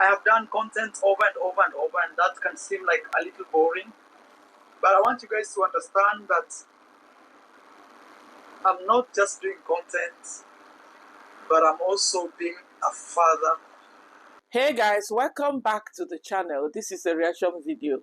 I have done content over and over and over, and that can seem like a little boring. But I want you guys to understand that I'm not just doing content, but I'm also being a father. Hey guys, welcome back to the channel. This is a reaction video.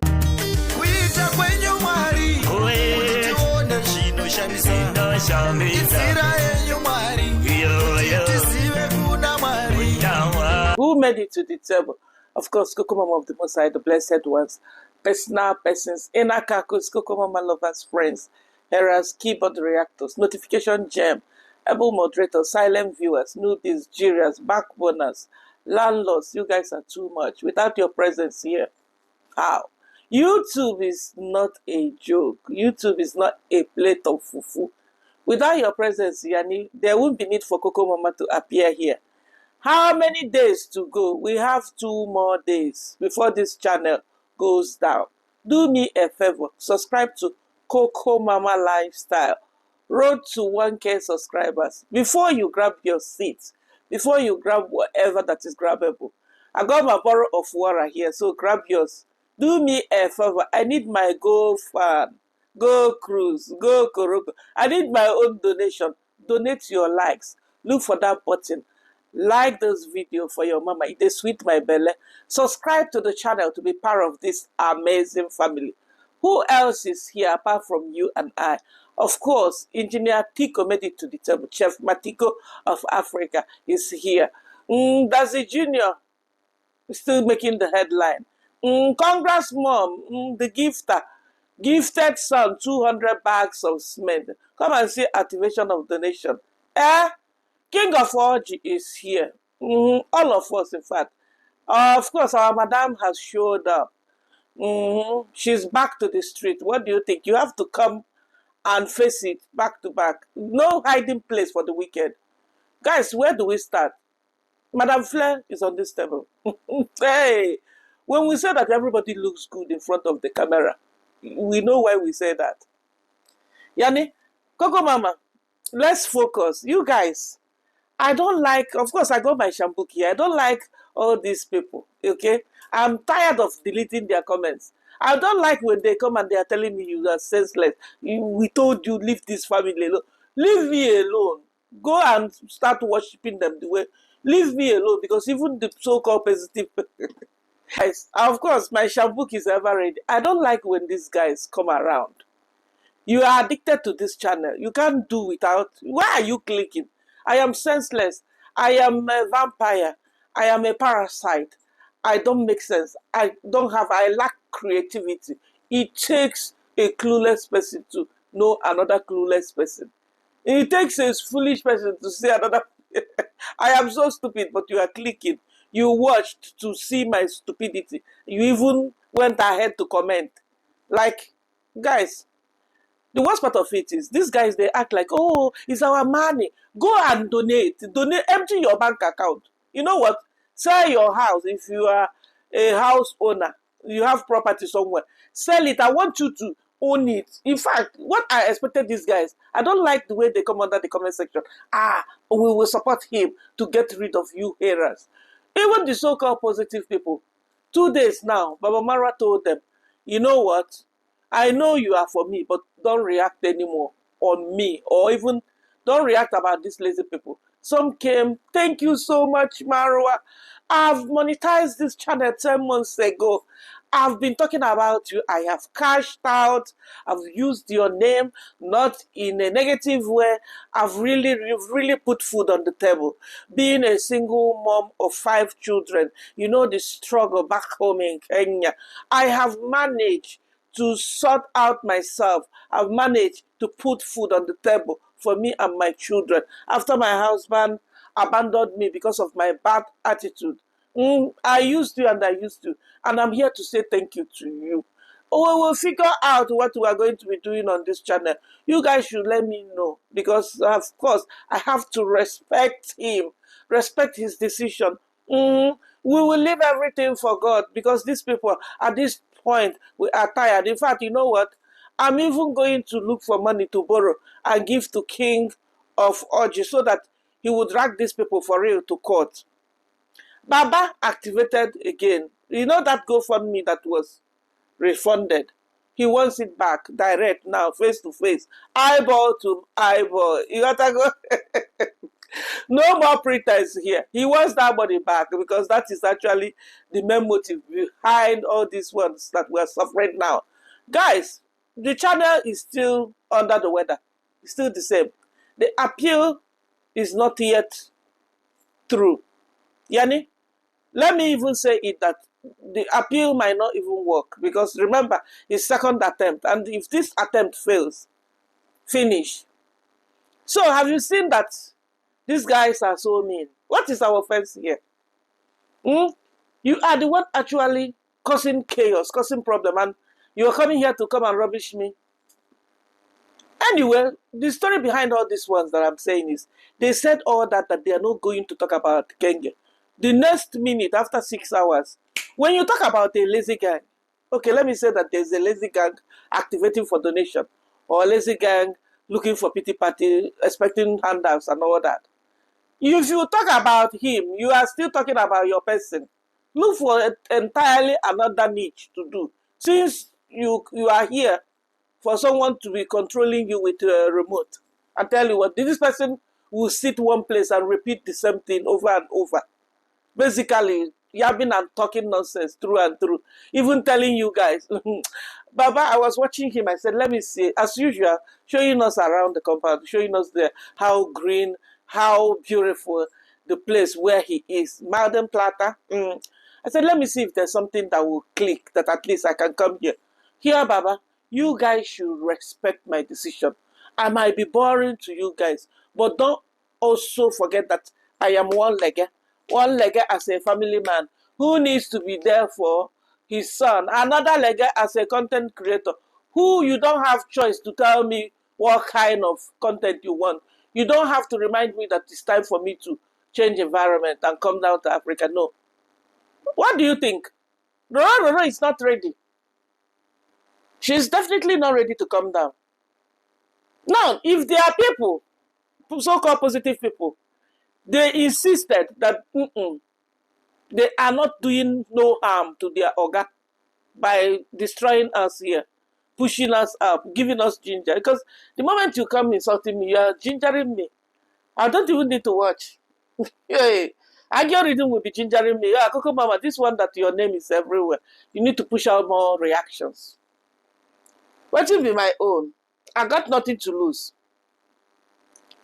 Who made it to the table? Of course, Cocomama of the Most High, the blessed ones, personal persons, inner carcass, Cocomama lovers, friends, heralds, keyboard reactors, notification gem, able moderators, silent viewers, newbies, juriors, backboners, landlords. You guys are too much. Without your presence here, how? YouTube is not a joke. YouTube is not a plate of fufu. Without your presence, Yani, there won't be need for Cocomama to appear here. How many days to go? We have 2 more days before this channel goes down. Do me a favor, subscribe to Cocomama Lifestyle. Road to 1K subscribers. Before you grab your seat, before you grab whatever that is grabbable. I got my bottle of water here, so grab yours. Do me a favor, I need my Go Fan, Go Cruise, Go Koroko. I need my own donation. Donate your likes. Look for that button. Like this video for your mama. It is sweet my belly. Subscribe to the channel to be part of this amazing family. Who else is here apart from you and I? Of course, Engineer Tiko made it to the table. Chef Matiko of Africa is here. Dazi Jr. still making the headline. Congrats mom, the gifter. Gifted son 200 bags of cement. Come and see activation of donation. King of Orgy is here. All of us, in fact. Of course, our madam has showed up. She's back to the street. What do you think? You have to come and face it back to back. No hiding place for the wicked. Guys, where do we start? Madam Flair is on this table. Hey, when we say that everybody looks good in front of the camera, we know why we say that. Yani, Cocomama, let's focus. You guys, I don't like, of course, I got my shampoo here. I don't like all these people, okay? I'm tired of deleting their comments. I don't like when they come and they are telling me you are senseless. We told you, leave this family alone. Leave me alone. Go and start worshiping them the way. Leave me alone, because even the so-called positive guys, of course, my shampoo is ever ready. I don't like when these guys come around. You are addicted to this channel. You can't do without. Why are you clicking? I am senseless. I am a vampire. I am a parasite. I don't make sense. I lack creativity. It takes a clueless person to know another clueless person. It takes a foolish person to see another. I am so stupid, but you are clicking. You watched to see my stupidity. You even went ahead to comment. Like, guys, the worst part of it is, these guys, they act like, oh, it's our money. Go and donate. Donate, empty your bank account. You know what? Sell your house if you are a house owner. You have property somewhere. Sell it. I want you to own it. In fact, what I expected these guys, I don't like the way they come under the comment section. We will support him to get rid of you haters. Even the so-called positive people. 2 days now, Baba Mara told them, you know what? I know you are for me, but don't react anymore on me, or even don't react about these lazy people. Some came, thank you so much, Marwa. I've monetized this channel 10 months ago. I've been talking about you. I have cashed out. I've used your name, not in a negative way. You've really put food on the table. Being a single mom of 5 children, you know the struggle back home in Kenya. I have managed to sort out myself. I've managed to put food on the table for me and my children after my husband abandoned me because of my bad attitude. I used to and I used to, and I'm here to say thank you to you. Oh, we will figure out what we are going to be doing on this channel. You guys should let me know, because of course I have to respect him, respect his decision. We will leave everything for God, because these people at this point, we are tired. In fact, you know what? I'm even going to look for money to borrow and give to King of Orgy so that he would drag these people for real to court. Baba activated again. You know that GoFundMe that was refunded? He wants it back direct now, face to face, eyeball to eyeball. You gotta go. No more pretense here. He wants that money back because that is actually the main motive behind all these ones that we're suffering now. Guys, the channel is still under the weather. It's still the same. The appeal is not yet through. Yani, let me even say it that the appeal might not even work because remember, it's second attempt. And if this attempt fails, finish. So have you seen that these guys are so mean? What is our offense here? You are the one actually causing chaos, causing problem, and you're coming here to come and rubbish me. Anyway, the story behind all these ones that I'm saying is they said all that they are not going to talk about Kenge. The next minute, after 6 hours, when you talk about a lazy gang, okay, let me say that there's a lazy gang activating for donation, or a lazy gang looking for pity party, expecting handouts and all that. If you talk about him, you are still talking about your person. Look for entirely another niche to do. Since you are here for someone to be controlling you with a remote, I tell you what, this person will sit one place and repeat the same thing over and over. Basically, yabbing and talking nonsense through and through. Even telling you guys, Baba, I was watching him. I said, let me see. As usual, showing us around the compound, showing us how green, how beautiful the place where he is. Malden Plata. I said, let me see if there's something that will click, that at least I can come here. Here, Baba, you guys should respect my decision. I might be boring to you guys, but don't also forget that I am one legger as a family man who needs to be there for his son, another legger as a content creator who you don't have choice to tell me what kind of content you want. You don't have to remind me that it's time for me to change environment and come down to Africa. No. What do you think? Roro is not ready. She's definitely not ready to come down. Now, if there are people, so-called positive people, they insisted that they are not doing no harm to their organ by destroying us here, pushing us up, giving us ginger. Because the moment you come insulting me, you are gingering me. I don't even need to watch. Hey, algorithm will be gingering me. Yeah, Cocomama, this one that your name is everywhere. You need to push out more reactions. What will be my own? I got nothing to lose.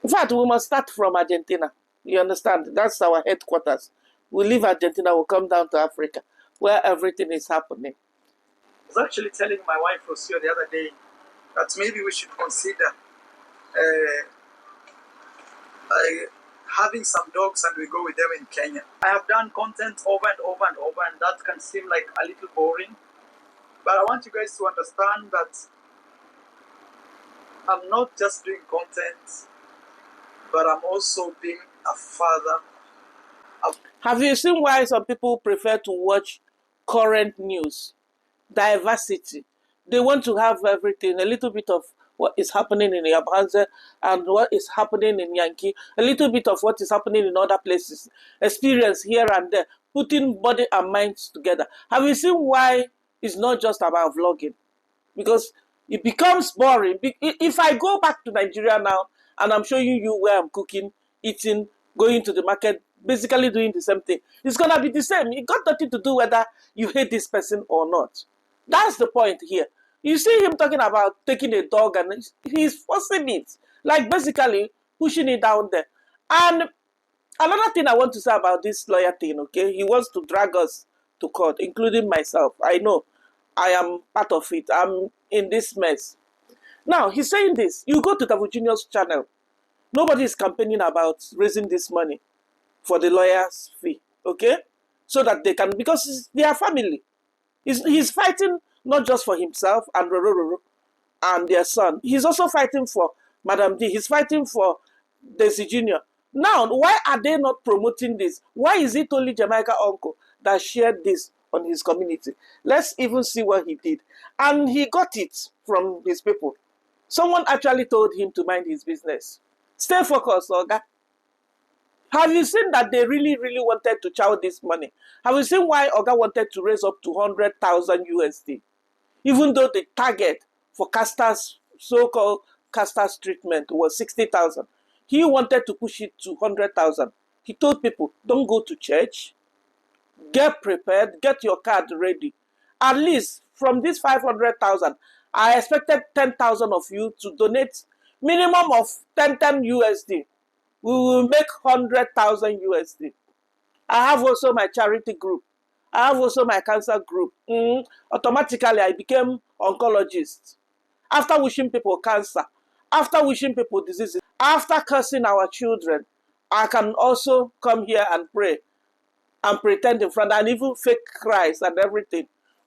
In fact, we must start from Argentina. You understand? That's our headquarters. We leave Argentina, we'll come down to Africa, where everything is happening. I was actually telling my wife Rocio the other day that maybe we should consider having some dogs and we go with them in Kenya. I have done content over and over and over, and that can seem like a little boring. But I want you guys to understand that I'm not just doing content, but I'm also being a father. Have you seen why some people prefer to watch current news? Diversity. They want to have everything, a little bit of what is happening in Yabanze and what is happening in Yankee, a little bit of what is happening in other places, experience here and there, putting body and minds together. Have you seen why it's not just about vlogging? Because it becomes boring. If I go back to Nigeria now and I'm showing you where I'm cooking, eating, going to the market, basically doing the same thing, it's going to be the same. It got nothing to do whether you hate this person or not. That's the point here. You see him talking about taking a dog and he's forcing it. Like basically pushing it down there. And another thing I want to say about this lawyer thing, okay? He wants to drag us to court, including myself. I know. I am part of it. I'm in this mess. Now, he's saying this. You go to Tavu Junior's channel. Nobody is campaigning about raising this money for the lawyer's fee, okay? So that they can, because it's their family. He's fighting not just for himself and Roro and their son. He's also fighting for Madam D. He's fighting for Desi Jr. Now, why are they not promoting this? Why is it only Jamaica Uncle that shared this on his community? Let's even see what he did. And he got it from his people. Someone actually told him to mind his business. Stay focused, Oga. Have you seen that they really, really wanted to chow this money? Have you seen why Oga wanted to raise up to 100,000 USD? Even though the target for Castor's so-called Castor's treatment was 60,000. He wanted to push it to 100,000. He told people, don't go to church. Get prepared. Get your card ready. At least from this 500,000, I expected 10,000 of you to donate minimum of 10 USD. We will make 100,000 USD. I have also my charity group. I have also my cancer group. Automatically, I became oncologist. After wishing people cancer, after wishing people diseases, after cursing our children, I can also come here and pray and pretend in front and even fake cries and everything.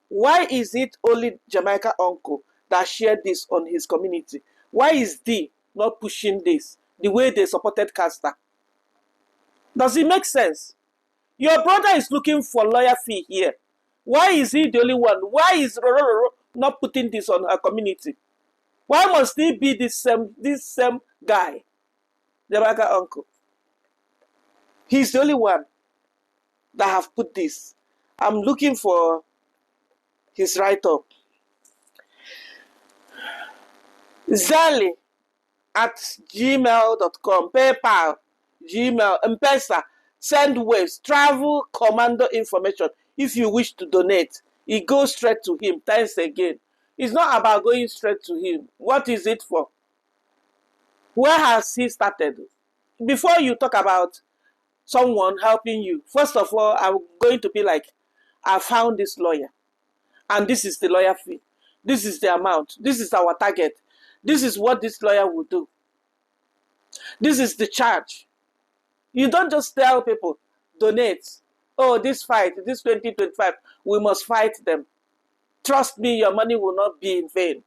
Why is it only Jamaica uncle that shared this on his community? Why is D not pushing this the way they supported Castor? Does it make sense? Your brother is looking for lawyer fee here. Why is he the only one? Why is Roro not putting this on her community? Why must he be this same guy, Jamaica uncle? He's the only one that have put this. I'm looking for his write-up. Zali at gmail.com, PayPal, Gmail, M-Pesa, send waves, travel commando information. If you wish to donate, it goes straight to him. Thanks again. It's not about going straight to him. What is it for? Where has he started? Before you talk about someone helping you, first of all, I'm going to be like, I found this lawyer, and this is the lawyer fee. This is the amount. This is our target. This is what this lawyer will do. This is the charge. You don't just tell people, donate. Oh, this fight, this 2025, we must fight them. Trust me, your money will not be in vain.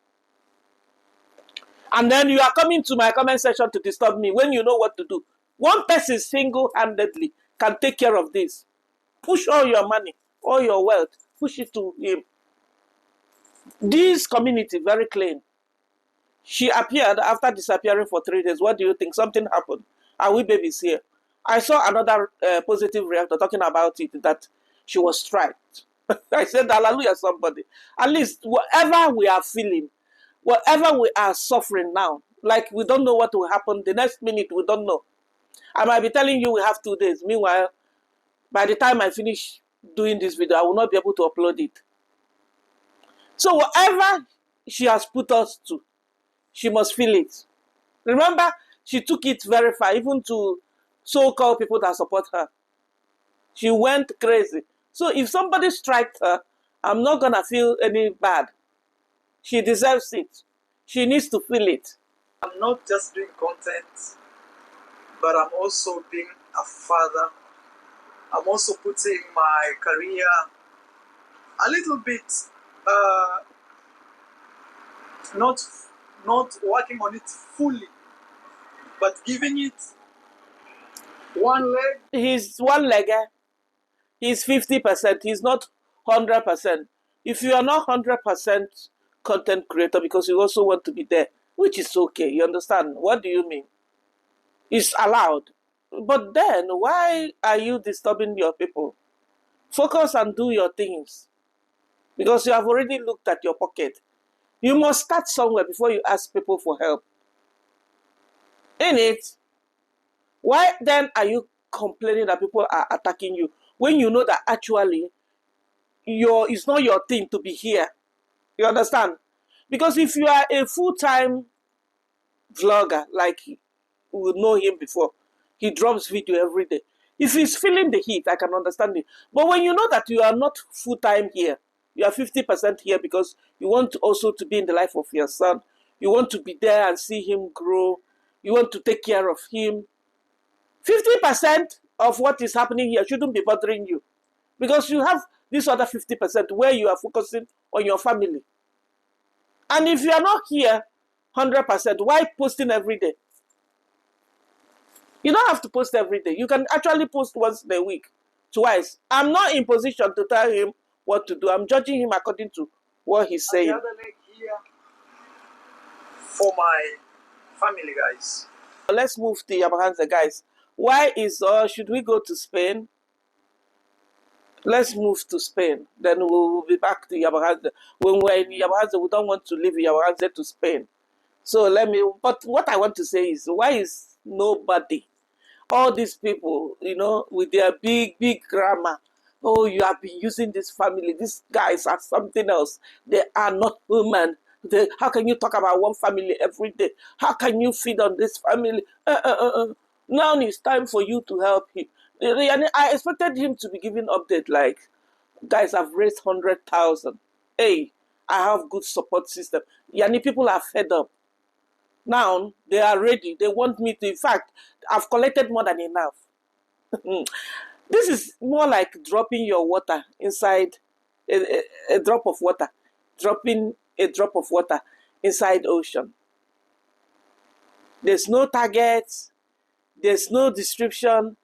And then you are coming to my comment section to disturb me when you know what to do. One person single-handedly can take care of this. Push all your money, all your wealth, push it to him. This community, very clean. She appeared after disappearing for 3 days. What do you think? Something happened. Are we babies here? I saw another positive reactor talking about it, that she was striped. I said, hallelujah, somebody. At least whatever we are feeling, whatever we are suffering now, like we don't know what will happen. The next minute, we don't know. I might be telling you we have 2 days. Meanwhile, by the time I finish doing this video, I will not be able to upload it. So whatever she has put us to, she must feel it. Remember, she took it very far, even to so-called people that support her. She went crazy. So if somebody striked her, I'm not going to feel any bad. She deserves it. She needs to feel it. I'm not just doing content, but I'm also being a father. I'm also putting my career a little bit, not working on it fully, but giving it one leg. He's one-legger. He's 50%. He's not 100%. If you are not 100% content creator because you also want to be there, which is okay, you understand? What do you mean? It's allowed. But then, why are you disturbing your people? Focus and do your things. Because you have already looked at your pocket. You must start somewhere before you ask people for help. In it, why then are you complaining that people are attacking you when you know that actually it's not your thing to be here? You understand? Because if you are a full-time vlogger, like we know him before, he drops video every day. If he's feeling the heat, I can understand it. But when you know that you are not full-time here, you are 50% here because you want also to be in the life of your son. You want to be there and see him grow. You want to take care of him. 50% of what is happening here shouldn't be bothering you. Because you have this other 50% where you are focusing on your family. And if you are not here 100%, why posting every day? You don't have to post every day. You can actually post once in a week, twice. I'm not in position to tell him what to do. I'm judging him according to what he's saying. The other leg here for my family, guys. Let's move to Yamahanza, guys. Why is, or should we go to Spain? Let's move to Spain. Then we'll be back to Yabahanze. When we're in Yabahanze, we don't want to leave Yabahanze to Spain. So but what I want to say is, why is nobody, all these people, with their big, big grammar, oh, you have been using this family, these guys are something else. They are not human. How can you talk about one family every day? How can you feed on this family? Now it's time for you to help him. I expected him to be giving update like, guys, I've raised 100,000. Hey, I have good support system. Yani people are fed up. Now they are ready. They want me to. In fact, I've collected more than enough. This is more like dropping your water inside a drop of water, dropping a drop of water inside ocean. There's no target. There's no description.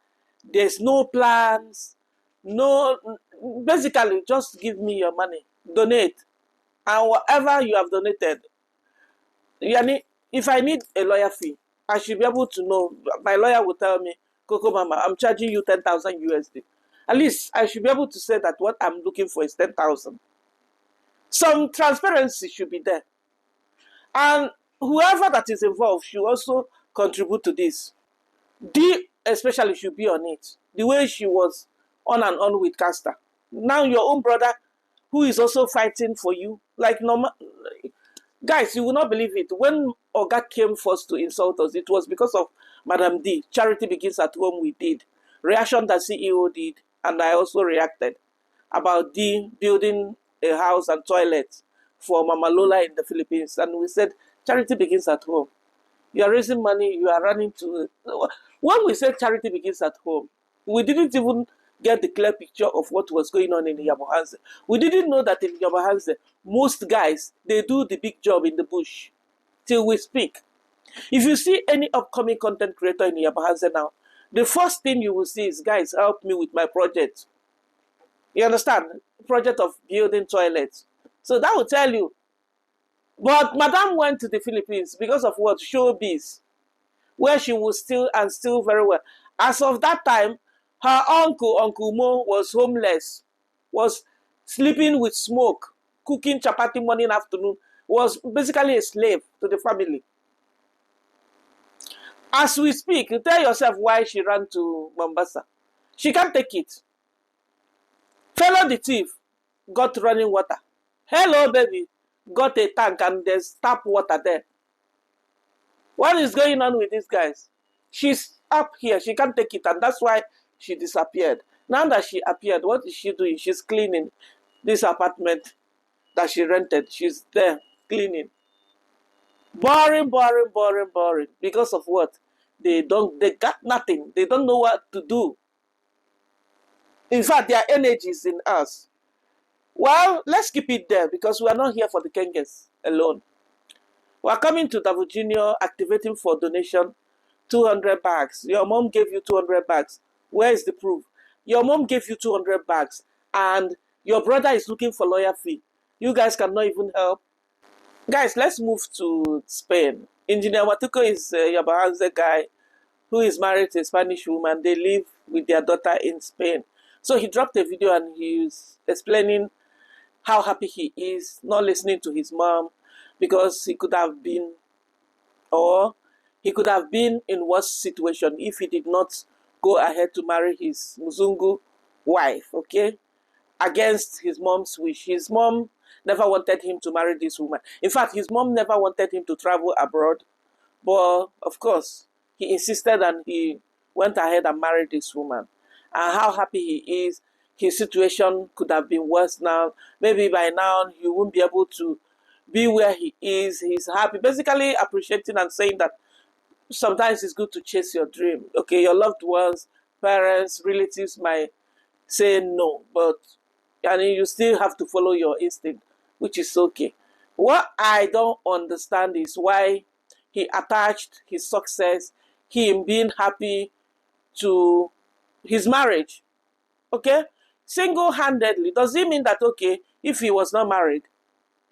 There's no plans. No, basically, just give me your money. Donate. And whatever you have donated, Yani, if I need a lawyer fee, I should be able to know. My lawyer will tell me, Cocomama, I'm charging you 10,000 USD. At least I should be able to say that what I'm looking for is 10,000. Some transparency should be there. And whoever that is involved should also contribute to this. Dee especially should be on it. The way she was on and on with Castor. Now your own brother, who is also fighting for you, like normal. Guys, you will not believe it. When Oga came first to insult us, it was because of Madam D. Charity Begins at Home we did. Reaction that CEO did, and I also reacted about D building a house and toilet for Mama Lola in the Philippines. And we said, charity begins at home. You are raising money, you are running to... When we said charity begins at home, we didn't even get the clear picture of what was going on in Yabahanze. We didn't know that in Yabahanze, most guys, they do the big job in the bush till we speak. If you see any upcoming content creator in Yabahanze now, the first thing you will see is, guys, help me with my project. You understand? Project of building toilets. So that will tell you. But Madame went to the Philippines because of what? Showbiz. Where she was still very well. As of that time, her uncle, Uncle Mo, was homeless, was sleeping with smoke, cooking chapati morning, afternoon, was basically a slave to the family. As we speak, you tell yourself why she ran to Mombasa. She can't take it. Fellow the thief got running water. Hello, baby, got a tank and there's tap water there. What is going on with these guys? She's up here. She can't take it, and that's why she disappeared. Now that she appeared, what is she doing? She's cleaning this apartment that she rented. She's there cleaning. Boring, boring, boring, boring. Because of what? They got nothing. They don't know what to do. In fact, their energy is in us. Well, let's keep it there because we are not here for the Kenges alone. We are coming to Davu Junior, activating for donation 200 bags. Your mom gave you 200 bags. Where is the proof? Your mom gave you 200 bags and your brother is looking for lawyer fee. You guys cannot even help. Guys, let's move to Spain. Engineer Matuko is a Yabahanze guy who is married to a Spanish woman. They live with their daughter in Spain. So he dropped a video and he's explaining how happy he is, not listening to his mom, because he could have been in worse situation if he did not go ahead to marry his Muzungu wife, okay? Against his mom's wish. His mom never wanted him to marry this woman. In fact, his mom never wanted him to travel abroad. But, of course, he insisted and he went ahead and married this woman. And how happy he is. His situation could have been worse now. Maybe by now he won't be able to be where he is. He's happy. Basically appreciating and saying that sometimes it's good to chase your dream. Okay, your loved ones, parents, relatives might say no, but you still have to follow your instinct, which is okay. What I don't understand is why he attached his success, him being happy, to his marriage. Okay? Single-handedly. Does it mean that, okay, if he was not married,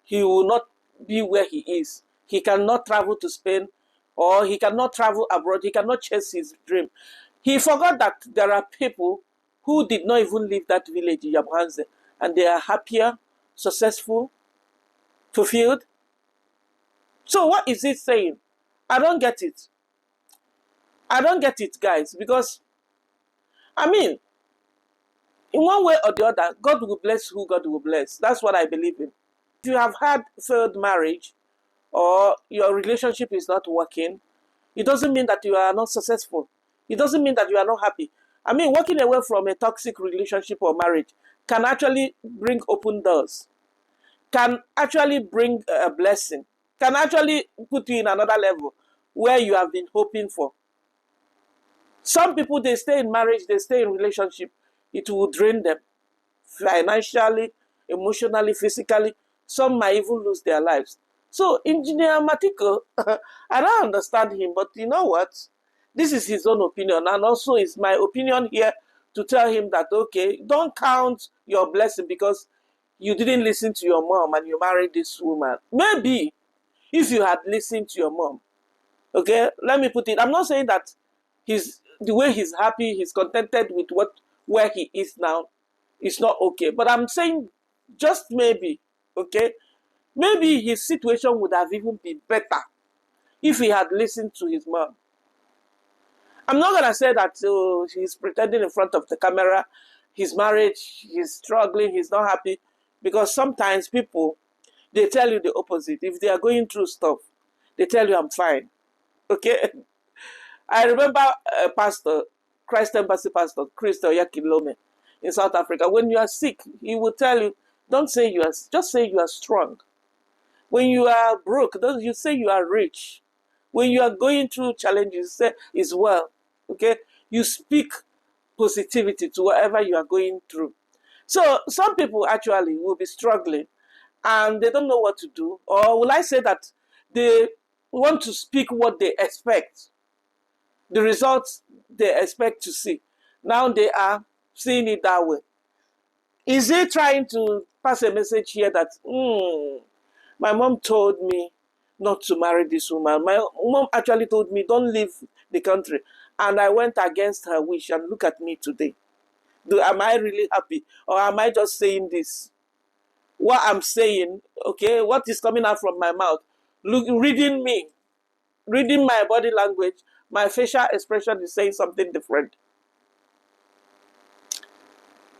he will not be where he is? He cannot travel to Spain, or he cannot travel abroad, he cannot chase his dream. He forgot that there are people who did not even leave that village in Yabhanze, and they are happier, successful, fulfilled. So what is it saying? I don't get it. I don't get it, guys, because, I mean, in one way or the other, God will bless who God will bless. That's what I believe in. If you have had failed marriage or your relationship is not working, it doesn't mean that you are not successful. It doesn't mean that you are not happy. I mean, walking away from a toxic relationship or marriage can actually bring open doors, can actually bring a blessing, can actually put you in another level where you have been hoping for. Some people, they stay in marriage, they stay in relationship, it will drain them financially, emotionally, physically. Some might even lose their lives. So Engineer Matiko, I don't understand him, but you know what? This is his own opinion, and also it's my opinion here to tell him that, okay, don't count your blessing because you didn't listen to your mom and you married this woman. Maybe if you had listened to your mom, okay, let me put it, I'm not saying that the way he's happy, he's contented with where he is now, it's not okay. But I'm saying just maybe, okay, maybe his situation would have even been better if he had listened to his mom. I'm not going to say that he's pretending in front of the camera, his marriage, he's struggling, he's not happy, because sometimes people, they tell you the opposite. If they are going through stuff, they tell you, I'm fine. Okay? I remember a pastor, Christ Embassy pastor, Christo Yakilome, in South Africa. When you are sick, he will tell you, don't say you are, just say you are strong. When you are broke, don't you say you are rich. When you are going through challenges, say is well. Okay? You speak positivity to whatever you are going through. So some people actually will be struggling and they don't know what to do. Or will I say that they want to speak what they expect, the results they expect to see. Now they are seeing it that way. Is he trying to pass a message here that, my mom told me not to marry this woman. My mom actually told me, don't leave the country. And I went against her wish, and look at me today. Am I really happy? Or am I just saying this? What I'm saying, okay, what is coming out from my mouth, look, reading me, reading my body language, my facial expression is saying something different.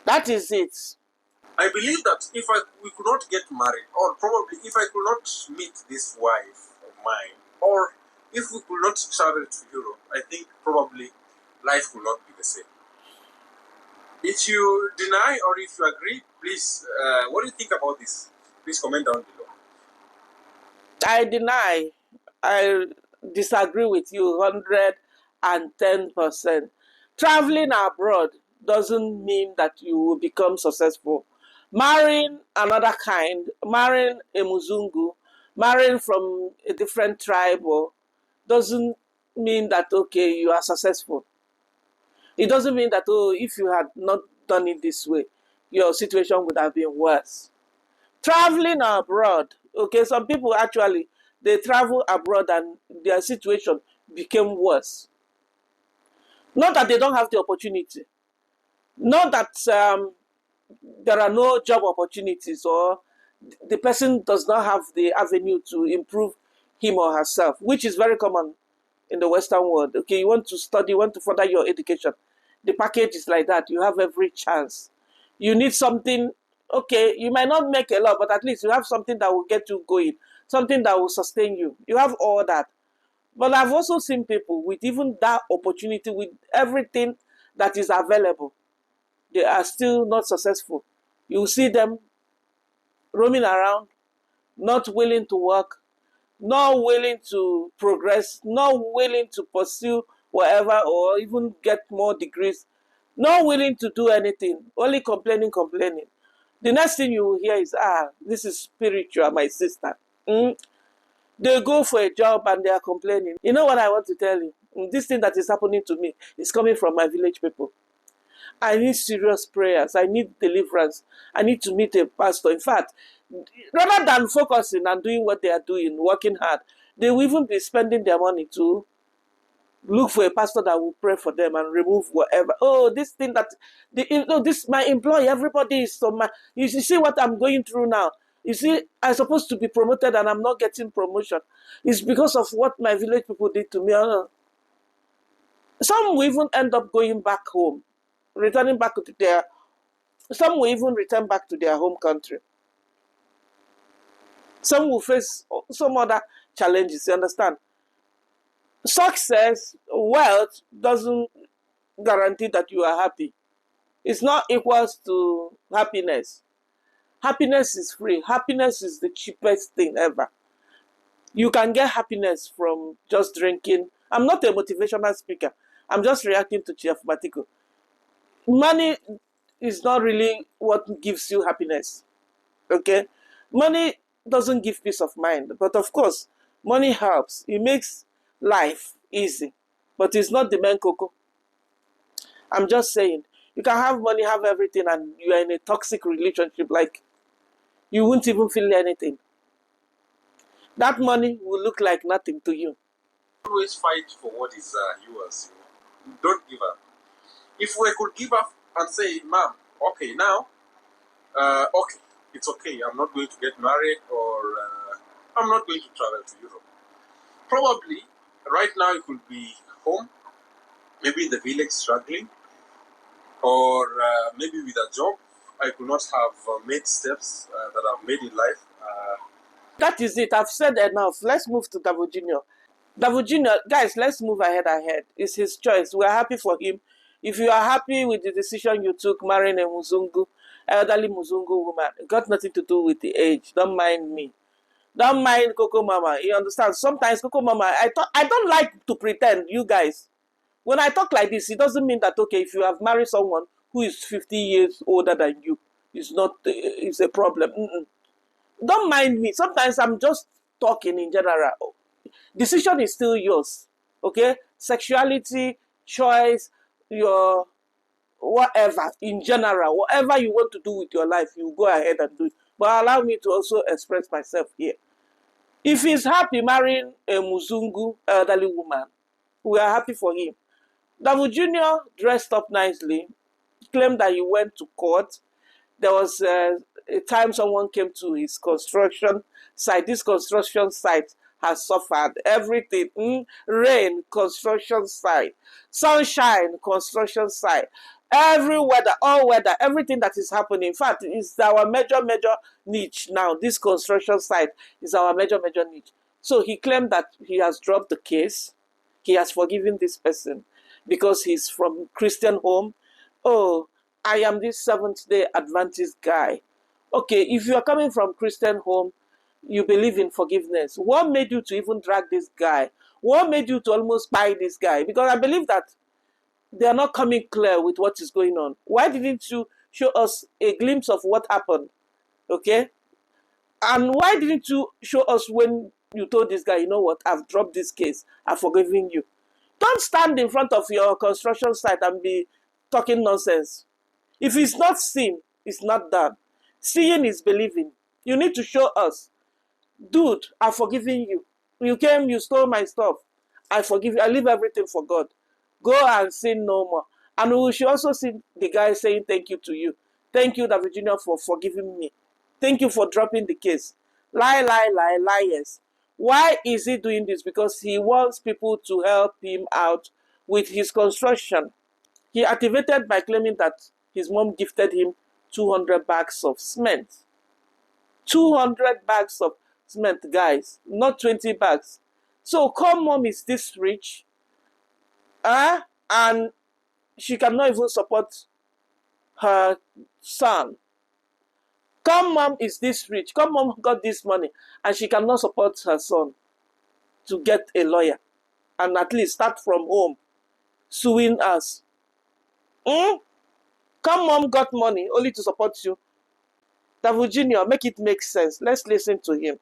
That is it. I believe that if we could not get married, or probably if I could not meet this wife of mine, or if we could not travel to Europe, I think probably life will not be the same. If you deny or if you agree, please, what do you think about this? Please comment down below. I deny. I disagree with you 110%. Traveling abroad doesn't mean that you will become successful. Marrying another kind, marrying a Muzungu, marrying from a different tribe, or doesn't mean that, okay, you are successful. It doesn't mean that, oh, if you had not done it this way, your situation would have been worse. Traveling abroad, okay, some people actually, they travel abroad and their situation became worse. Not that they don't have the opportunity, not that there are no job opportunities, or the person does not have the avenue to improve him or herself, which is very common in the Western world. Okay, you want to study, you want to further your education. The package is like that. You have every chance. You need something, okay, you might not make a lot, but at least you have something that will get you going, something that will sustain you. You have all that. But I've also seen people with even that opportunity, with everything that is available, they are still not successful. You see them roaming around, not willing to work, not willing to progress, not willing to pursue whatever or even get more degrees, not willing to do anything, only complaining, complaining. The next thing you will hear is, this is spiritual, my sister. They go for a job and they are complaining. You know what I want to tell you? This thing that is happening to me is coming from my village people. I need serious prayers. I need deliverance. I need to meet a pastor. In fact, rather than focusing and doing what they are doing, working hard, they will even be spending their money to look for a pastor that will pray for them and remove whatever. Oh, this thing that this my employee, everybody is so mad. You see what I'm going through now. You see, I'm supposed to be promoted and I'm not getting promotion. It's because of what my village people did to me. Some will even end up going back home, returning back to their. Some will even return back to their home country. Some will face some other challenges. You understand? Success, wealth doesn't guarantee that you are happy. It's not equals to happiness. Happiness is free. Happiness is the cheapest thing ever. You can get happiness from just drinking. I'm not a motivational speaker. I'm just reacting to Chef Matiko. Money is not really what gives you happiness. Okay? Money doesn't give peace of mind. But of course, money helps. It makes life easy. But it's not the main cocoa. I'm just saying, you can have money, have everything, and you are in a toxic relationship, like you won't even feel anything. That money will look like nothing to you. Always fight for what is yours. Don't give up. If we could give up and say, "Ma'am, okay, now, okay, it's okay. I'm not going to get married, or I'm not going to travel to Europe." Probably, right now, you could be home, maybe in the village struggling, or maybe with a job. I could not have made steps that I've made in life. That is it. I've said enough. Let's move to Davo Jr. Davo Jr., guys, let's move ahead. It's his choice. We're happy for him. If you are happy with the decision you took, marrying a Muzungu, elderly Muzungu woman, it got nothing to do with the age. Don't mind me. Don't mind Cocomama. You understand? Sometimes Cocomama, I don't like to pretend, you guys. When I talk like this, it doesn't mean that, okay, if you have married someone who is 50 years older than you, it's a problem. Don't mind me. Sometimes I'm just talking in general. Decision is still yours. Okay? Sexuality, choice, your whatever, in general, whatever you want to do with your life, you go ahead and do it. But allow me to also express myself here. If he's happy marrying a Muzungu elderly woman, we are happy for him. Davo Jr. dressed up nicely, claimed that he went to court. There was a time someone came to his construction site. This construction site has suffered everything. Rain, construction site. Sunshine, construction site. Every weather, all weather, everything that is happening. In fact, it's our major niche now. This construction site is our major niche. So he claimed that he has dropped the case. He has forgiven this person because he's from Christian home. Oh, I am this Seventh-day Adventist guy. Okay, if you are coming from Christian home, you believe in forgiveness. What made you to even drag this guy? What made you to almost buy this guy? Because I believe that they are not coming clear with what is going on. Why didn't you show us a glimpse of what happened? Okay? And why didn't you show us when you told this guy, you know what, I've dropped this case, I've forgiven you? Don't stand in front of your construction site and be talking nonsense. If it's not seen, it's not done. Seeing is believing. You need to show us. Dude, I've forgiven you. You came, you stole my stuff. I forgive you. I leave everything for God. Go and sin no more. And we should also see the guy saying thank you to you. Thank you, Virginia, for forgiving me. Thank you for dropping the case. Liars. Why is he doing this? Because he wants people to help him out with his construction. He activated by claiming that his mom gifted him 200 bags of cement. 200 bags of cement, guys, not 20 bags. So, come mom is this rich, and she cannot even support her son. Come mom is this rich. Come mom got this money, and she cannot support her son to get a lawyer and at least start from home suing us. Come mom got money only to support you. Davo Jr., make it make sense. Let's listen to him.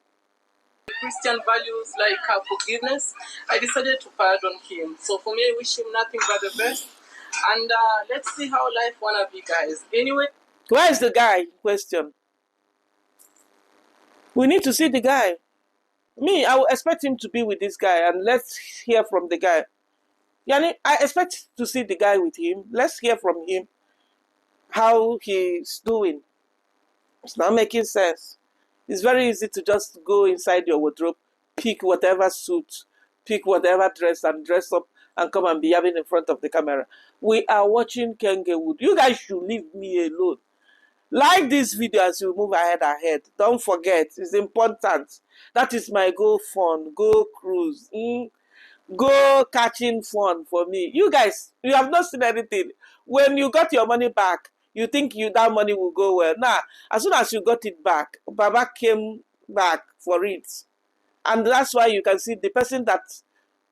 Christian values like forgiveness, I decided to pardon him. So for me, I wish him nothing but the best. And let's see how life wanna be, guys. Anyway. Where is the guy in question? We need to see the guy. Me, I will expect him to be with this guy, and let's hear from the guy. Yani, I expect to see the guy with him. Let's hear from him how he's doing. It's not making sense. It's very easy to just go inside your wardrobe, pick whatever suit, pick whatever dress, and dress up and come and be having in front of the camera. We are watching Kenge Wood. You guys should leave me alone. Like this video as you move ahead. Don't forget, it's important. That is my go fun, go cruise, go catching fun for me. You guys, you have not seen anything. When you got your money back, you think that money will go well. Nah, as soon as you got it back, Baba came back for it. And that's why you can see the person that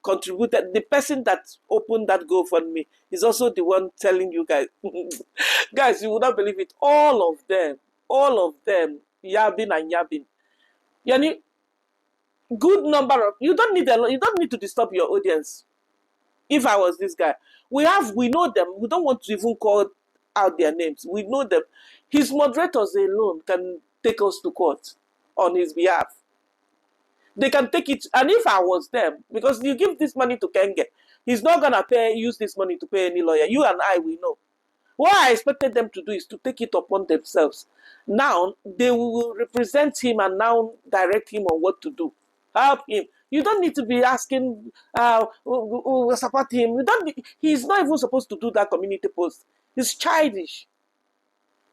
contributed, the person that opened that GoFundMe is also the one telling you guys. Guys, you would not believe it. All of them, yabbing and yabbing. Yani, good number of, you don't need to disturb your audience. If I was this guy, we know them. We don't want to even call out their names. We know them. His moderators alone can take us to court on his behalf. They can take it, and if I was them, because you give this money to Kenge, he's not gonna use this money to pay any lawyer. You and I, we know. What I expected them to do is to take it upon themselves. Now they will represent him and now direct him on what to do. Help him. You don't need to be asking, support him. You don't. He's not even supposed to do that community post. He's childish.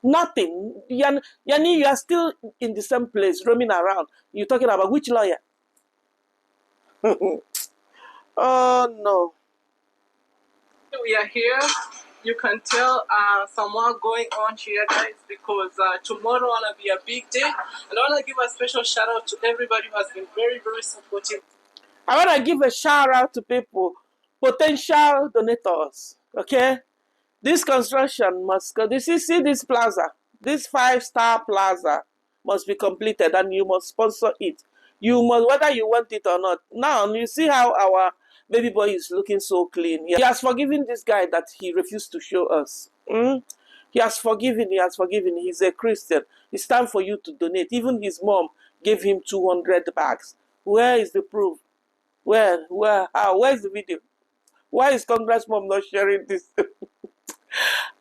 Nothing. Yani, you are still in the same place, roaming around. You're talking about which lawyer? Oh no. We are here. You can tell some more going on here, guys, because tomorrow wanna be a big day, and I wanna give a special shout out to everybody who has been very, very supportive. I wanna give a shout out to people, potential donators. Okay, this construction must go. See this plaza, this 5-star plaza must be completed, and you must sponsor it. You must, whether you want it or not. Now you see how our baby boy is looking so clean. He has forgiven this guy that he refused to show us. He has forgiven. He's a Christian. It's time for you to donate. Even his mom gave him 200 bags. Where is the proof? Where? How? Where's the video? Why is Congress mom not sharing this?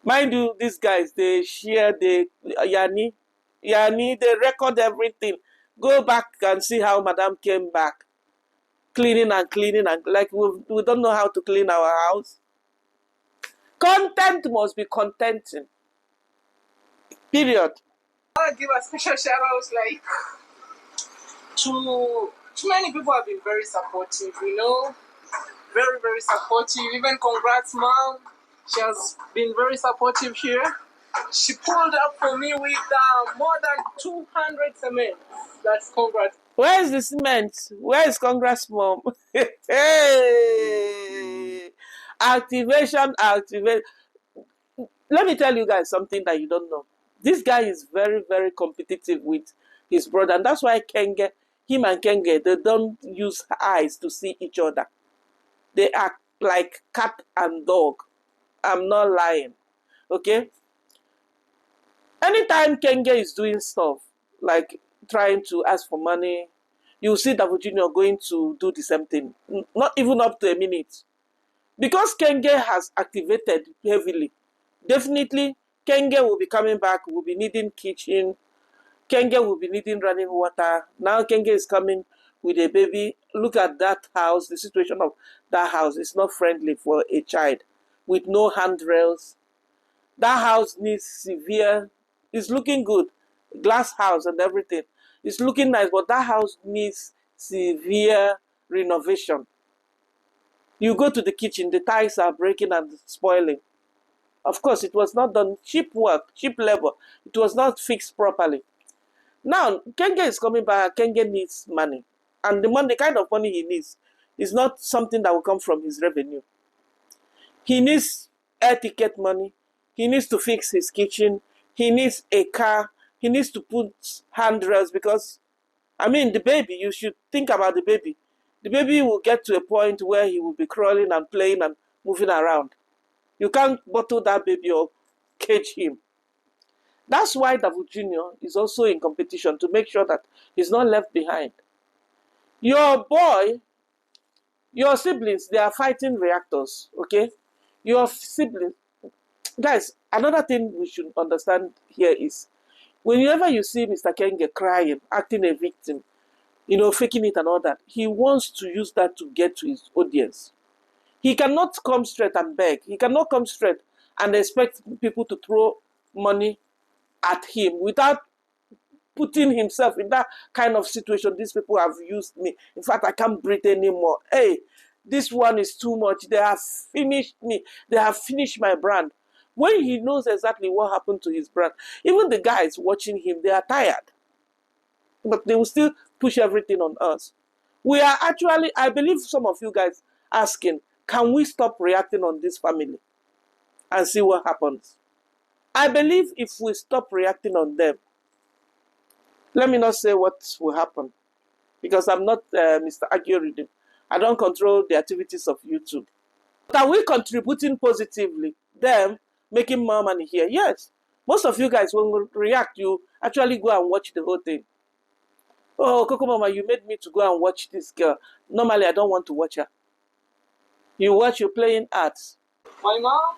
Mind you, these guys, they share the Yani, they record everything. Go back and see how Madam came back. Cleaning and like we don't know how to clean our house. Content must be contenting. Period. I want to give a special shout out to many people have been very supportive, very, very supportive. Even congrats, mom. She has been very supportive here. She pulled up for me with more than 200 cements. That's congrats. Where is the cement? Where is Congress mom? Hey! Activation. Let me tell you guys something that you don't know. This guy is very, very competitive with his brother, and that's why him and Kenge, they don't use eyes to see each other. They act like cat and dog. I'm not lying. Okay? Anytime Kenge is doing stuff, like trying to ask for money, you see Davu Jr. going to do the same thing. Not even up to a minute. Because Kenge has activated heavily, definitely Kenge will be coming back, will be needing kitchen. Kenge will be needing running water. Now Kenge is coming with a baby. Look at that house. The situation of that house is not friendly for a child. With no handrails. That house needs severe. It's looking good. Glass house and everything. It's looking nice, but that house needs severe renovation. You go to the kitchen, the tiles are breaking and spoiling. Of course, it was not done. Cheap work, cheap labor. It was not fixed properly. Now, Kenge is coming back. Kenge needs money. And the kind of money he needs is not something that will come from his revenue. He needs air ticket money. He needs to fix his kitchen. He needs a car. He needs to put handrails because, the baby, you should think about the baby. The baby will get to a point where he will be crawling and playing and moving around. You can't bottle that baby or cage him. That's why Davu Jr. is also in competition to make sure that he's not left behind. Your boy Your siblings, they are fighting reactors, okay? Your siblings, guys, another thing we should understand here is whenever you see Mr. Kenge crying, acting a victim, faking it and all that, he wants to use that to get to his audience. He cannot come straight and beg. He cannot come straight and expect people to throw money at him without putting himself in that kind of situation. These people have used me. In fact, I can't breathe anymore. Hey, this one is too much. They have finished me. They have finished my brand. When he knows exactly what happened to his brand, even the guys watching him, they are tired. But they will still push everything on us. We are actually, I believe some of you guys asking, can we stop reacting on this family and see what happens? I believe if we stop reacting on them, let me not say what will happen, because I'm not Mr. Agioridim. I don't control the activities of YouTube. But are we contributing positively? Them making more money here? Yes. Most of you guys, when we react, you actually go and watch the whole thing. Oh, Cocomama, you made me to go and watch this girl. Normally, I don't want to watch her. You watch, you're playing arts. My mom,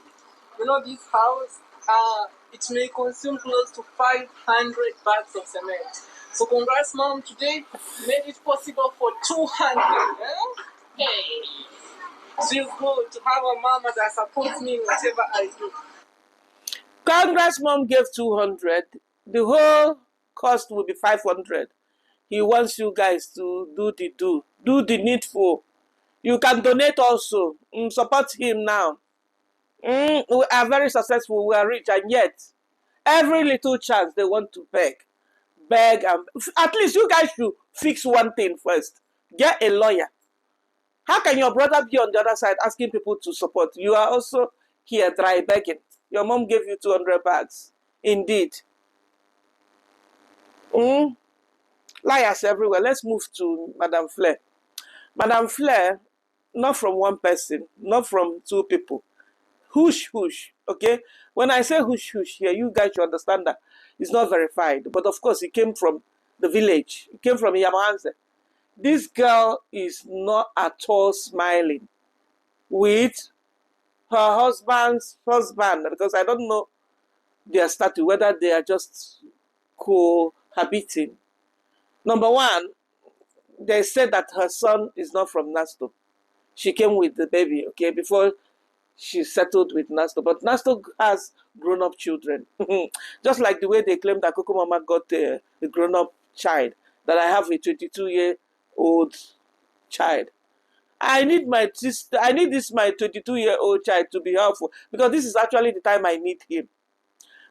this house, it may consume close to 500 bags of cement. So congrats, mom. Today made it possible for 200. Eh? Hey, feels good to have a mama that supports me in whatever I do. Congrats, mom gave 200. The whole cost will be 500. He wants you guys to do the needful. You can donate also. Support him now. We are very successful. We are rich, and yet every little chance they want to beg. And at least you guys should fix one thing first. Get a lawyer. How can your brother be on the other side asking people to support? You are also here dry begging. Your mom gave you 200 bags. Indeed. Liars everywhere. Let's move to Madam Flair. Madam Flair, not from one person, not from two people. Hush, okay? When I say hush here, you guys should understand that it's not verified. But of course, it came from the village. It came from Yamahanze. This girl is not at all smiling with her husband's husband, because I don't know their status, whether they are just cohabiting. Number one, they said that her son is not from Nasto. She came with the baby, okay, before she settled with Nasto. But Nasto has grown-up children. Just like the way they claim that Cocomama got a grown-up child, that I have a 22-year-old child. I need my 22-year-old child to be helpful, because this is actually the time I need him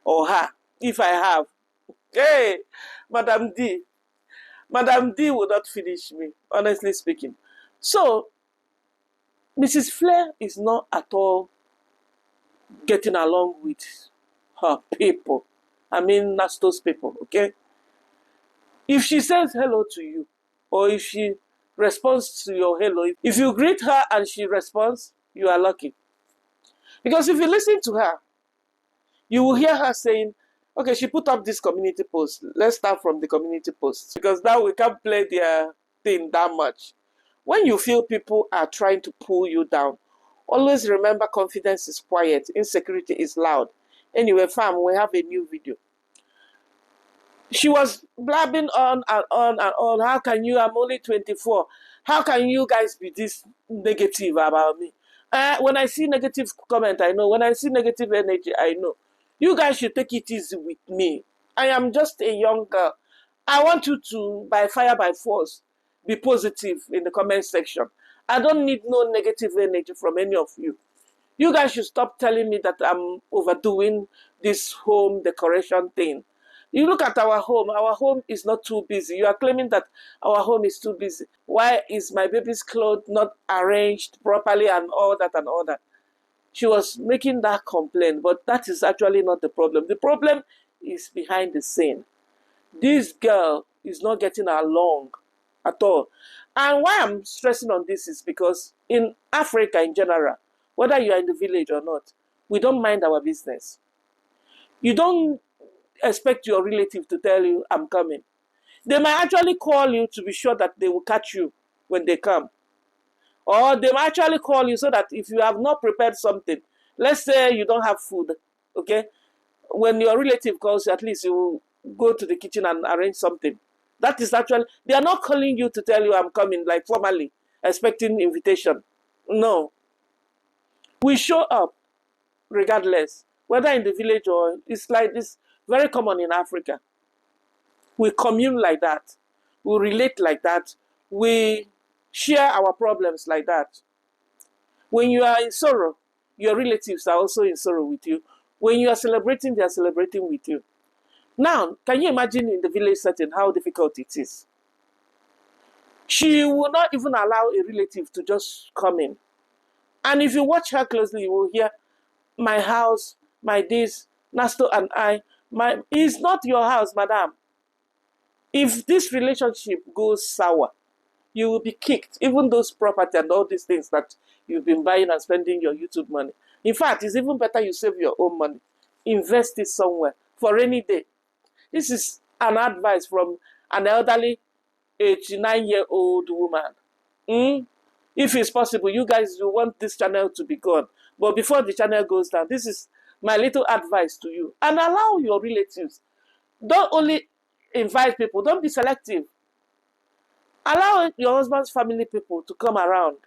or her, if I have. Hey, Madam D will not finish me, honestly speaking. So, Mrs. Flair is not at all getting along with her people. I mean, Nasto's people, okay? If she says hello to you, or if she responds to your hello, if you greet her and she responds, you are lucky. Because if you listen to her, you will hear her saying, okay, she put up this community post. Let's start from the community post, because now we can't play their thing that much. When you feel people are trying to pull you down, always remember confidence is quiet, insecurity is loud. Anyway, fam, we have a new video. She was blabbing on and on and on. How can you? I'm only 24. How can you guys be this negative about me? When I see negative comment, I know. When I see negative energy, I know. You guys should take it easy with me. I am just a young girl. I want you to, by fire, by force, be positive in the comment section. I don't need no negative energy from any of you. You guys should stop telling me that I'm overdoing this home decoration thing. You look at our home is not too busy. You are claiming that our home is too busy. Why is my baby's clothes not arranged properly and all that and all that? She was making that complaint, but that is actually not the problem. The problem is behind the scene. This girl is not getting along at all. And why I'm stressing on this is because in Africa in general, whether you are in the village or not, we don't mind our business. You don't expect your relative to tell you, I'm coming. They might actually call you to be sure that they will catch you when they come. Or they might actually call you so that if you have not prepared something, let's say you don't have food, okay? When your relative calls you, at least you will go to the kitchen and arrange something. That is actually, they are not calling you to tell you I'm coming, like formally, expecting invitation. No. We show up regardless, whether in the village or it's like this, very common in Africa. We commune like that. We relate like that. We share our problems like that. When you are in sorrow, your relatives are also in sorrow with you. When you are celebrating, they are celebrating with you. Now, can you imagine in the village setting how difficult it is? She will not even allow a relative to just come in. And if you watch her closely, you will hear, my house, my this, Nasto and I, it's not your house, madam. If this relationship goes sour, you will be kicked. Even those property and all these things that you've been buying and spending your YouTube money. In fact, it's even better you save your own money. Invest it somewhere for rainy day. This is an advice from an elderly 89-year-old woman. If it's possible, you guys, you want this channel to be gone. But before the channel goes down, this is my little advice to you. And allow your relatives. Don't only invite people. Don't be selective. Allow your husband's family people to come around.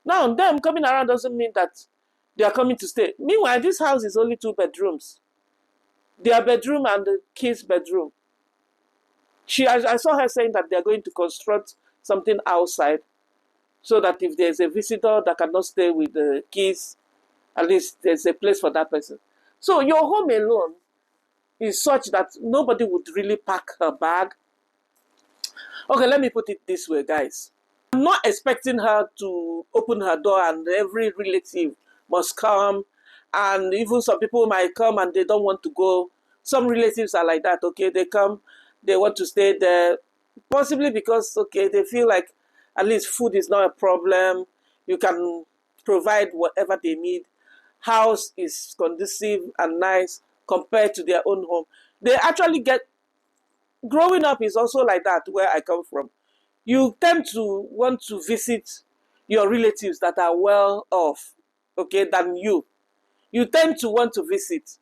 Now, them coming around doesn't mean that they are coming to stay. Meanwhile, this house is only 2 bedrooms. Their bedroom and the kids' bedroom. I saw her saying that they are going to construct something outside so that if there's a visitor that cannot stay with the kids, at least there's a place for that person. So your home alone is such that nobody would really pack her bag. Okay, let me put it this way, guys. I'm not expecting her to open her door and every relative must come. And even some people might come and they don't want to go. Some relatives are like that, okay? They come, they want to stay there. Possibly because, okay, they feel like at least food is not a problem. You can provide whatever they need. House is conducive and nice compared to their own home. They actually get, growing up is also like that where I come from. You tend to want to visit your relatives that are well off, okay, than you. You tend to want to visit.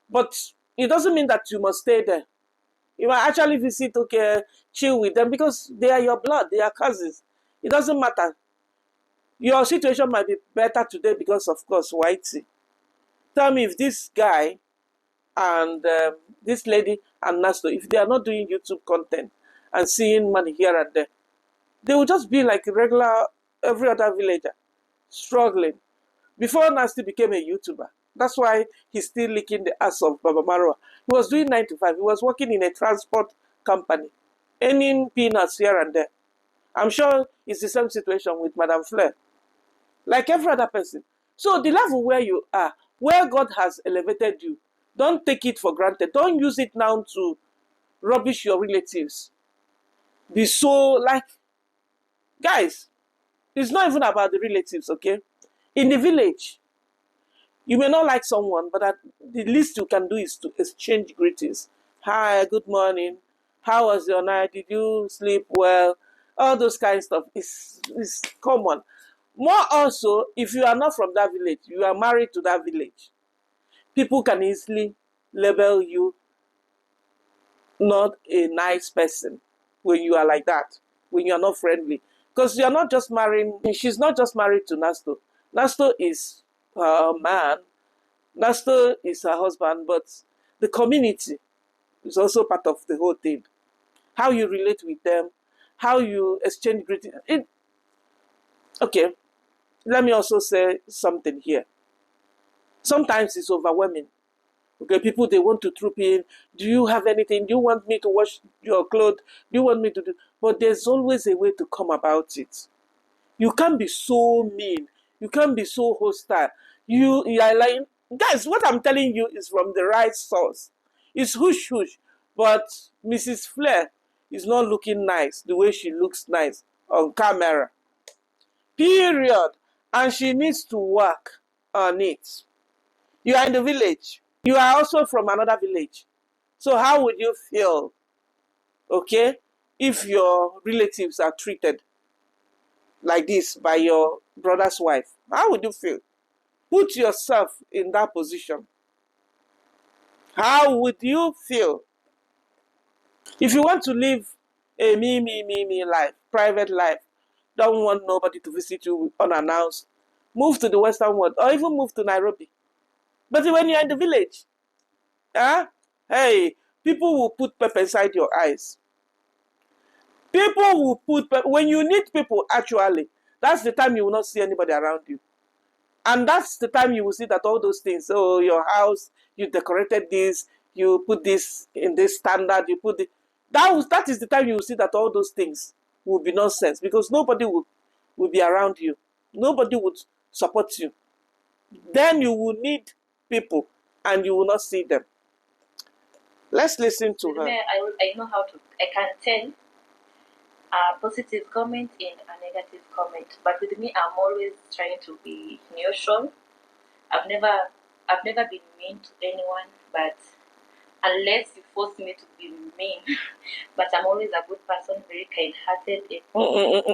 But it doesn't mean that you must stay there. You might actually visit, okay, chill with them because they are your blood, they are cousins. It doesn't matter. Your situation might be better today because, of course, whitey. Tell me if this guy and this lady and Nasto, if they are not doing YouTube content and seeing money here and there, they will just be like regular, every other villager, struggling. Before Nasty became a YouTuber, that's why he's still licking the ass of Baba Marwa. He was doing 9 to 5. He was working in a transport company, earning peanuts here and there. I'm sure it's the same situation with Madame Flair, like every other person. So the level where you are, where God has elevated you, don't take it for granted. Don't use it now to rubbish your relatives. Be so like, guys, it's not even about the relatives, okay? In the village, you may not like someone, but the least you can do is to exchange greetings. Hi, good morning. How was your night? Did you sleep well? All those kind of stuff is common. More also, if you are not from that village, you are married to that village, people can easily label you not a nice person when you are like that, when you are not friendly. Because you are not just marrying, she's not just married to Nasto. Nasto is her man, Nasto is her husband, but the community is also part of the whole thing. How you relate with them, how you exchange greetings. Okay, let me also say something here. Sometimes it's overwhelming. Okay, people, they want to troop in. Do you have anything? Do you want me to wash your clothes? Do you want me to do? But there's always a way to come about it. You can't be so mean. You can't be so hostile. You are like, guys, what I'm telling you is from the right source. It's hush hush. But Mrs. Flair is not looking nice the way she looks nice on camera. Period. And she needs to work on it. You are in the village. You are also from another village. So how would you feel, okay, if your relatives are treated like this by your brother's wife, how would you feel? Put yourself in that position. How would you feel? If you want to live a me life, private life, don't want nobody to visit you unannounced, move to the Western world or even move to Nairobi. But when you're in the village, hey, people will put pepper inside your eyes. People will put pepper. When you need people, actually, that's the time you will not see anybody around you. And that's the time you will see that all those things, oh, your house, you decorated this, you put this in this standard, you put it. That is the time you will see that all those things will be nonsense because nobody will be around you. Nobody would support you. Then you will need people and you will not see them. Let's listen to her. I know how to, I can tell a positive comment and a negative comment. But with me, I'm always trying to be neutral. I've never been mean to anyone, but unless you force me to be mean. But I'm always a good person, very kind-hearted.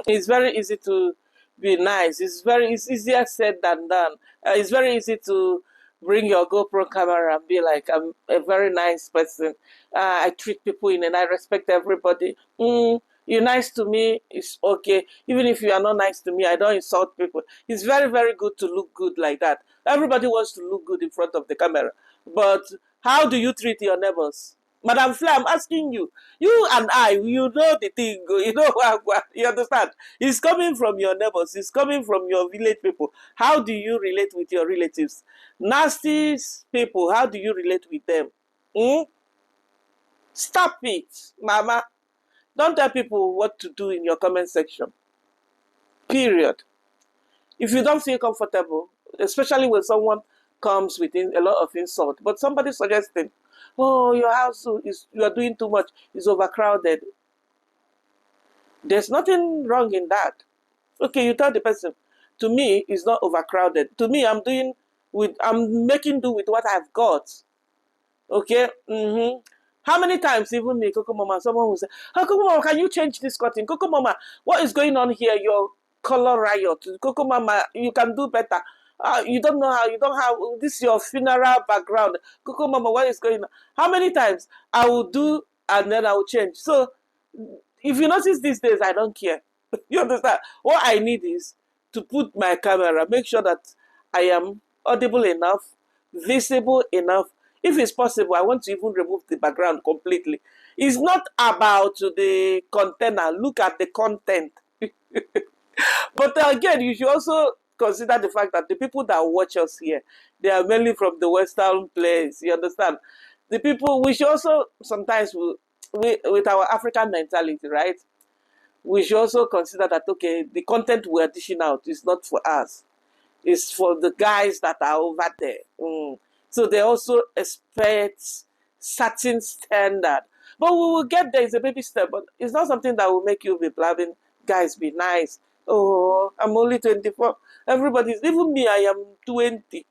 It's very easy to be nice. It's easier said than done. It's very easy to bring your GoPro camera and be like, I'm a very nice person. I treat people and I respect everybody. You're nice to me, it's okay. Even if you are not nice to me, I don't insult people. It's very, very good to look good like that. Everybody wants to look good in front of the camera. But how do you treat your neighbors? Madam Fla, I'm asking you. You and I, you know the thing. You know what? You understand? It's coming from your neighbors. It's coming from your village people. How do you relate with your relatives? Nasty people, how do you relate with them? Stop it, Mama. Don't tell people what to do in your comment section. Period. If you don't feel comfortable, especially when someone comes with a lot of insult, but somebody suggesting, oh, your house you are doing too much, it's overcrowded. There's nothing wrong in that. Okay, you tell the person, to me, it's not overcrowded. To me, I'm making do with what I've got. Okay? How many times, even me, Cocomama, someone will say, oh, Cocomama, can you change this curtain? Cocomama, what is going on here? Your color riot. Cocomama, you can do better. You don't know how, you don't have, this is your funeral background. Cocomama, what is going on? How many times I will do and then I will change? So, if you notice these days, I don't care. You understand? What I need is to put my camera, make sure that I am audible enough, visible enough. If it's possible, I want to even remove the background completely. It's not about the container. Look at the content. But again, you should also consider the fact that the people that watch us here, they are mainly from the Western place. You understand? The people, we should also sometimes, with our African mentality, right? We should also consider that, okay, the content we're dishing out is not for us. It's for the guys that are over there. So they also expect certain standard. But we will get there. It's a baby step. But it's not something that will make you be blabbing. Guys, be nice. Oh, I'm only 24. Everybody's, even me, I am 20.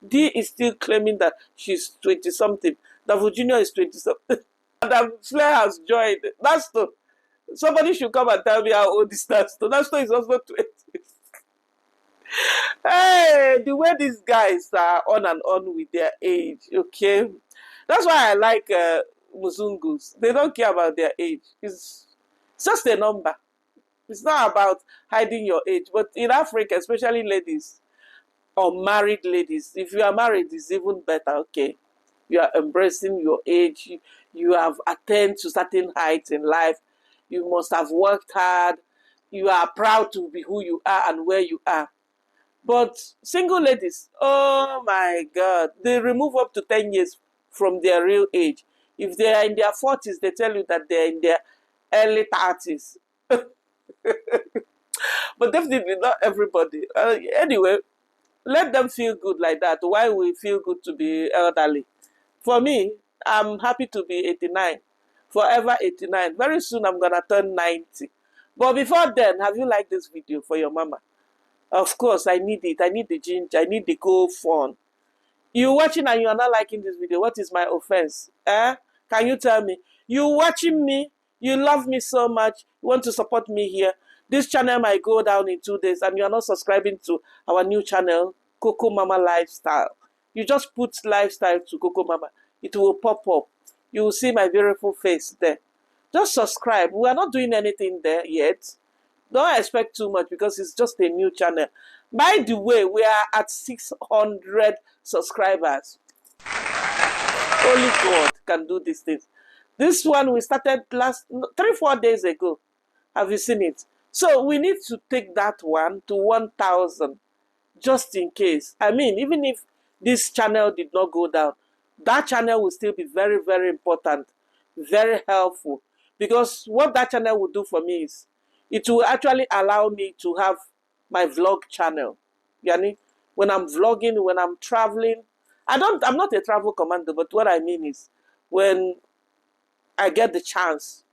D is still claiming that she's 20-something. That Virginia is 20-something. And Flair has joined. That's the... Somebody should come and tell me how old is Nasto. Nasto is also 20. Hey, the way these guys are on and on with their age, okay? That's why I like Muzungus. They don't care about their age. It's just a number. It's not about hiding your age. But in Africa, especially ladies, or married ladies, if you are married, it's even better, okay? You are embracing your age. You have attained to certain heights in life. You must have worked hard. You are proud to be who you are and where you are. But single ladies, oh my God, they remove up to 10 years from their real age. If they are in their 40s, they tell you that they're in their early 30s. But definitely not everybody. Anyway, let them feel good like that. Why we feel good to be elderly? For me, I'm happy to be 89. Forever 89. Very soon I'm going to turn 90. But before then, have you liked this video for your mama? Of course, I need it. I need the ginger. I need the go fun. You watching and you are not liking this video. What is my offense? Can you tell me? You watching me? You love me so much. You want to support me here. This channel might go down in 2 days and you're not subscribing to our new channel, Cocomama Lifestyle. You just put lifestyle to Cocomama. It will pop up. You will see my beautiful face there. Just subscribe. We are not doing anything there yet. Don't expect too much because it's just a new channel. By the way, we are at 600 subscribers. Only God can do these things. This one we started 3-4 days ago. Have you seen it? So we need to take that one to 1,000 just in case. I mean, even if this channel did not go down, that channel will still be very, very important, very helpful. Because what that channel will do for me is, it will actually allow me to have my vlog channel. Yani, when I'm vlogging, when I'm traveling, I'm not a travel commander, but what I mean is, when I get the chance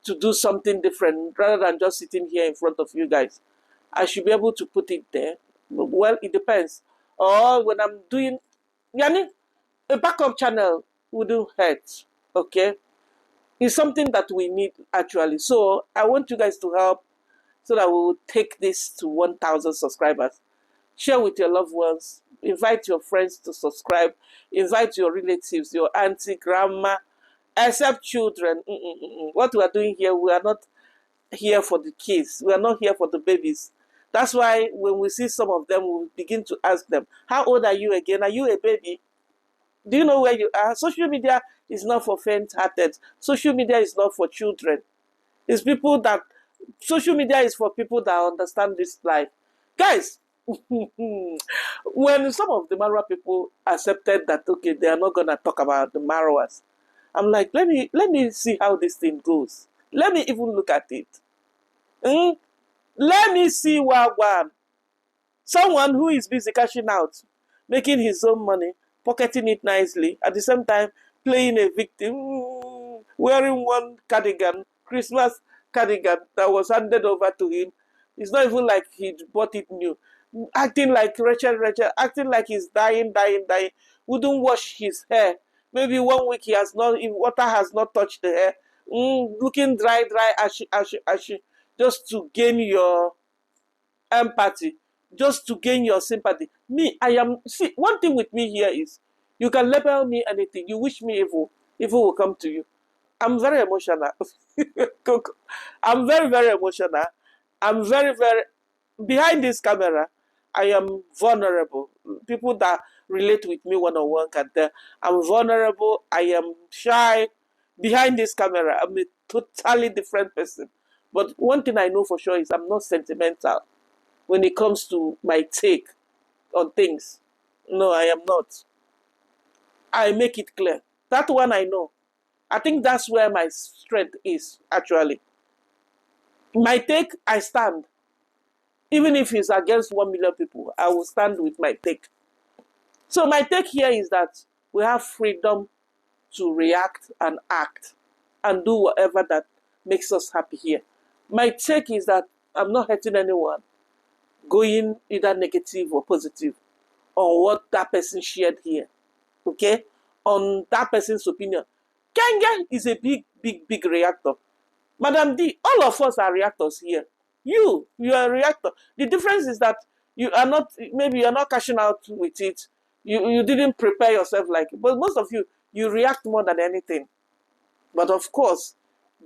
to do something different rather than just sitting here in front of you guys, I should be able to put it there. Well, it depends. Or when I'm doing, yani, a backup channel wouldn't hurt, okay? It's something that we need actually. So I want you guys to help so that we will take this to 1,000 subscribers. Share with your loved ones. Invite your friends to subscribe. Invite your relatives, your auntie, grandma, except children. What we are doing here, we are not here for the kids. We are not here for the babies. That's why when we see some of them, we begin to ask them, how old are you again? Are you a baby? Do you know where you are? Social media is not for faint-hearted. Social media is not for children. It's people that, social media is for people that understand this life. Guys, when some of the Marwa people accepted that, okay, they are not going to talk about the Marwas, I'm like, let me see how this thing goes. Let me even look at it. Let me see one. Someone who is busy cashing out, making his own money, pocketing it nicely, at the same time playing a victim, wearing one cardigan, Christmas cardigan that was handed over to him. It's not even like he bought it new. Acting like Rachel, acting like he's dying, wouldn't wash his hair. Maybe 1 week he has not, if water has not touched the hair. Looking dry, ashy, just to gain your empathy, just to gain your sympathy. Me, see, one thing with me here is, you can label me anything. You wish me evil, evil will come to you. I'm very emotional. I'm very, very emotional. I'm very, very, behind this camera, I am vulnerable. People that relate with me one-on-one can tell I'm vulnerable. I am shy. Behind this camera, I'm a totally different person. But one thing I know for sure is I'm not sentimental when it comes to my take on things. No, I am not. I make it clear. That one I know. I think that's where my strength is, actually. My take, I stand. Even if it's against 1 million people, I will stand with my take. So my take here is that we have freedom to react and act and do whatever that makes us happy here. My take is that I'm not hurting anyone, going either negative or positive on what that person shared here, okay? On that person's opinion. Kenya is a big reactor. Madam D, all of us are reactors here. You are a reactor. The difference is that you are not, maybe you're not cashing out with it. You didn't prepare yourself like it. But most of you react more than anything. But of course,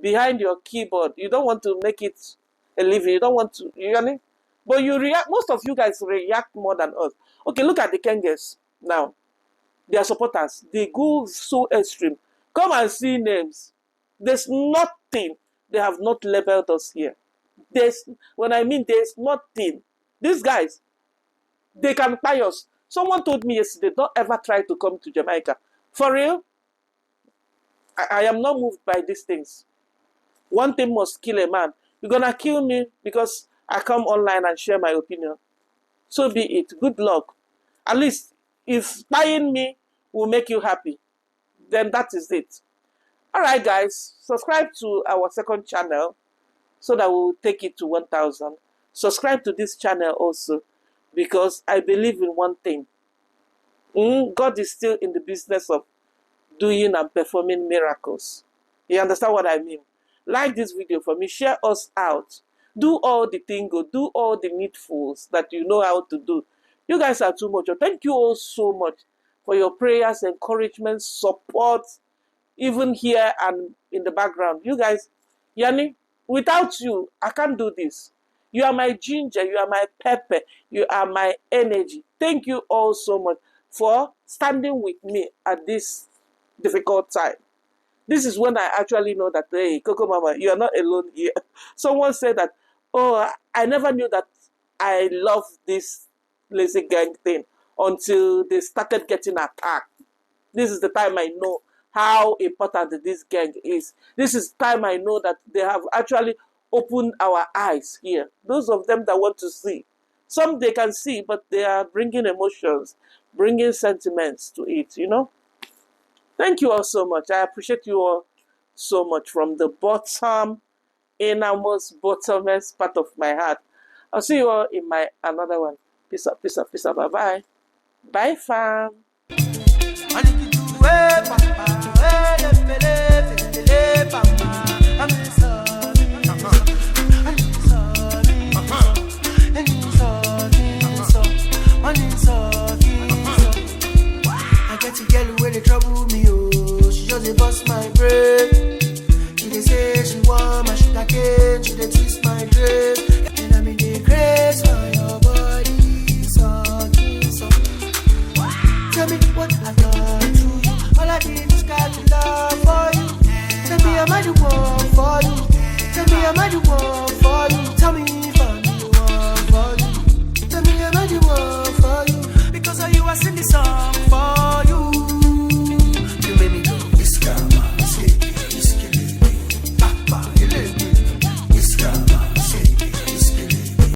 behind your keyboard, you don't want to make it a living. You don't want to, you know? But you react, most of you guys react more than us. Okay, look at the Kengas now. Their supporters, they go so extreme. Come and see names. There's nothing they have not labeled us here. When I mean there's nothing. These guys, they can buy us. Someone told me yesterday, don't ever try to come to Jamaica. For real, I am not moved by these things. One thing must kill a man. You're going to kill me because I come online and share my opinion. So be it. Good luck. At least, if buying me will make you happy, then that is it. Alright guys, subscribe to our second channel so that we will take it to 1,000. Subscribe to this channel also because I believe in one thing. God is still in the business of doing and performing miracles. You understand what I mean? Like this video for me, share us out. Do all the tingo, do all the needfuls that you know how to do. You guys are too much. Thank you all so much for your prayers, encouragement, support, even here and in the background. You guys, Yani, without you, I can't do this. You are my ginger, you are my pepper, you are my energy. Thank you all so much for standing with me at this difficult time. This is when I actually know that, hey, Cocomama, you are not alone here. Someone said that, oh, I never knew that I love this lazy gang thing until they started getting attacked. This is the time I know how important this gang is. This is the time I know that they have actually opened our eyes here. Those of them that want to see. Some they can see, but they are bringing emotions, bringing sentiments to it, you know. Thank you all so much. I appreciate you all so much from the bottom, innermost, bottomest part of my heart. I'll see you all in my another one. Peace out, peace out, peace out. Bye-bye. Bye, fam. I get a girl where they trouble me, oh. She just dey bust my brain. She dey say she want my sugar cane. She dey twist my dress. And I mean the grace for your body, so. Tell me what I done to you. All I did is got love for you. Tell me I'm the one for you. Tell me I'm the one for you.